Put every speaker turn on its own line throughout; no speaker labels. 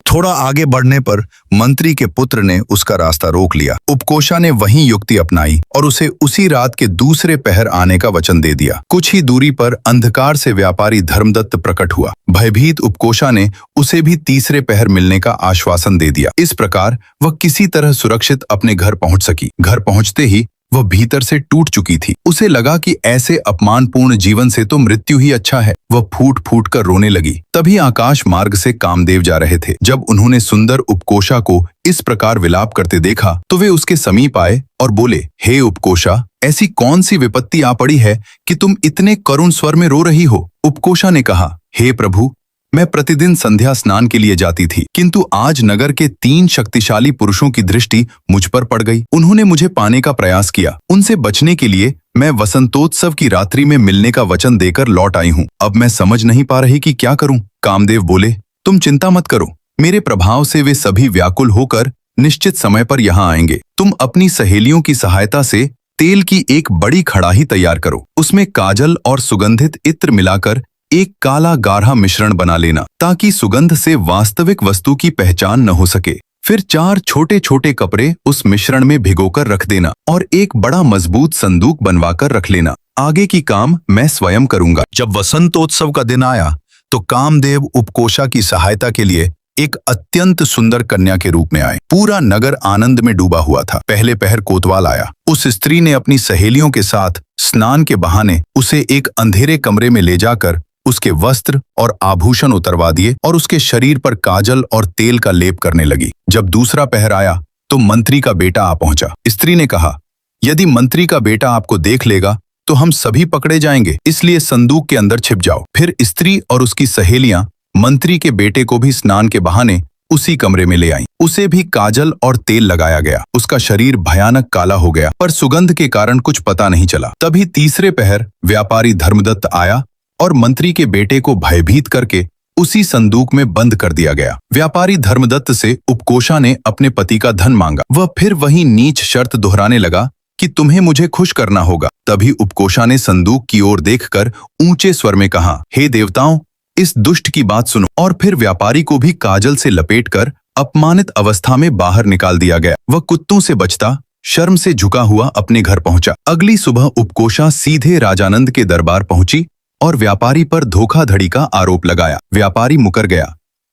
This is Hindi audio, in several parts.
थोड़ा आगे बढ़ने पर मंत्री के पुत्र ने उसका रास्ता रोक लिया। उपकोषा ने वही युक्ति अपनाई और उसे उसी रात के दूसरे पहर आने का वचन दे दिया। कुछ ही दूरी पर अंधकार से व्यापारी धर्मदत्त प्रकट हुआ। भयभीत उपकोषा ने उसे भी तीसरे पहर मिलने का आश्वासन दे दिया। इस प्रकार वह किसी तरह सुरक्षित अपने घर पहुंच सकी। घर पहुंचते ही वह भीतर से टूट चुकी थी। उसे लगा कि ऐसे अपमानपूर्ण जीवन से तो मृत्यु ही अच्छा है। वह फूट फूट कर रोने लगी। तभी आकाश मार्ग से कामदेव जा रहे थे। जब उन्होंने सुंदर उपकोषा को इस प्रकार विलाप करते देखा तो वे उसके समीप आए और बोले, हे उपकोषा, ऐसी कौन सी विपत्ति आ पड़ी है कि तुम इतने करुण स्वर में रो रही हो? उपकोषा ने कहा, हे प्रभु, मैं प्रतिदिन संध्या स्नान के लिए जाती थी, किंतु आज नगर के 3 शक्तिशाली पुरुषों की दृष्टि मुझ पर पड़ गई। उन्होंने मुझे पाने का प्रयास किया। उनसे बचने के लिए मैं वसंतोत्सव की रात्रि में मिलने का वचन देकर लौट आई हूँ। अब मैं समझ नहीं पा रही कि क्या करूं। कामदेव बोले, तुम चिंता मत करो, मेरे प्रभाव से वे सभी व्याकुल होकर निश्चित समय पर यहाँ आएंगे। तुम अपनी सहेलियों की सहायता से तेल की एक बड़ी कड़ाही तैयार करो। उसमें काजल और सुगंधित इत्र मिलाकर एक काला गाढ़ा मिश्रण बना लेना, ताकि सुगंध से वास्तविक वस्तु की पहचान न हो सके। फिर 4 छोटे छोटे कपड़े उस मिश्रण में भिगोकर रख देना और एक बड़ा मजबूत संदूक बनवाकर रख लेना। आगे की काम मैं स्वयं करूंगा। जब वसंतोत्सव का दिन आया तो कामदेव उपकोषा की सहायता के लिए एक अत्यंत सुंदर कन्या के रूप में आए। पूरा नगर आनंद में डूबा हुआ था। पहले पहर कोतवाल आया। उस स्त्री ने अपनी सहेलियों के साथ स्नान के बहाने उसे एक अंधेरे कमरे में ले जाकर उसके वस्त्र और आभूषण उतरवा दिए और उसके शरीर पर काजल और तेल का लेप करने लगी। जब दूसरा पहर आया तो मंत्री का बेटा आ पहुंचा। स्त्री ने कहा, यदि मंत्री का बेटा आपको देख लेगा तो हम सभी पकड़े जाएंगे, इसलिए संदूक के अंदर छिप जाओ। फिर स्त्री और उसकी सहेलियां मंत्री के बेटे को भी स्नान के बहाने उसी कमरे में ले आईं। उसे भी काजल और तेल लगाया गया। उसका शरीर भयानक काला हो गया, पर सुगंध के कारण कुछ पता नहीं चला। तभी तीसरे पहर व्यापारी धर्मदत्त आया और मंत्री के बेटे को भयभीत करके उसी संदूक में बंद कर दिया गया। व्यापारी धर्मदत्त से उपकोषा ने अपने पति का धन मांगा। वह फिर वही नीच शर्त दोहराने लगा कि तुम्हें मुझे खुश करना होगा। तभी उपकोषा ने संदूक की ओर देखकर ऊंचे स्वर में कहा, हे देवताओं, इस दुष्ट की बात सुनो। और फिर व्यापारी को भी काजल से लपेटकर अपमानित अवस्था में बाहर निकाल दिया गया। वह कुत्तों से बचता शर्म से झुका हुआ अपने घर पहुंचा। अगली सुबह उपकोषा सीधे राजानंद के दरबार पहुंची और व्यापारी पर धोखाधड़ी का आरोप लगाया। व्यापारी मुकर गया।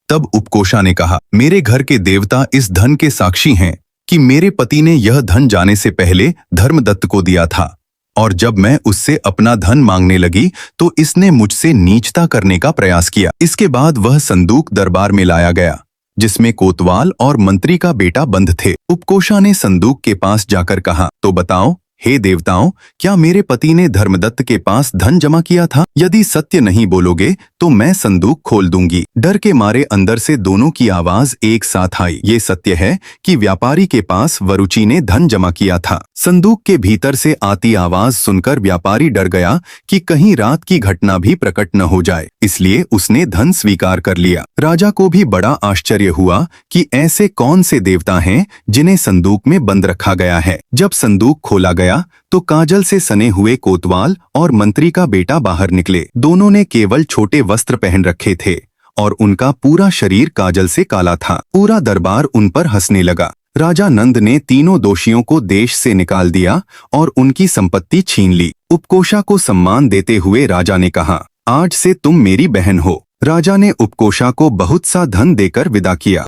तब उपकोषा ने कहा, मेरे घर के देवता इस धन के साक्षी हैं कि मेरे पति ने यह धन जाने से पहले धर्मदत्त को दिया था, और जब मैं उससे अपना धन मांगने लगी तो इसने मुझसे नीचता करने का प्रयास किया। इसके बाद वह संदूक दरबार में लाया गया जिसमें कोतवाल और मंत्री का बेटा बंद थे। उपकोषा ने संदूक के पास जाकर कहा, तो बताओ हे देवताओं, क्या मेरे पति ने धर्मदत्त के पास धन जमा किया था? यदि सत्य नहीं बोलोगे तो मैं संदूक खोल दूंगी। डर के मारे अंदर से दोनों की आवाज एक साथ आई, ये सत्य है कि व्यापारी के पास वरुचि ने धन जमा किया था। संदूक के भीतर से आती आवाज सुनकर व्यापारी डर गया कि कहीं रात की घटना भी प्रकट न हो जाए, इसलिए उसने धन स्वीकार कर लिया। राजा को भी बड़ा आश्चर्य हुआ कि ऐसे कौन से देवता हैं जिन्हें संदूक में बंद रखा गया है। जब संदूक खोला गया तो काजल से सने हुए कोतवाल और मंत्री का बेटा बाहर निकले। दोनों ने केवल छोटे वस्त्र पहन रखे थे और उनका पूरा शरीर काजल से काला था। पूरा दरबार उन पर हंसने लगा। राजा नंद ने तीनों दोषियों को देश से निकाल दिया और उनकी संपत्ति छीन ली। उपकोषा को सम्मान देते हुए राजा ने कहा, आज से तुम मेरी बहन हो। राजा ने उपकोषा को बहुत सा धन देकर विदा किया।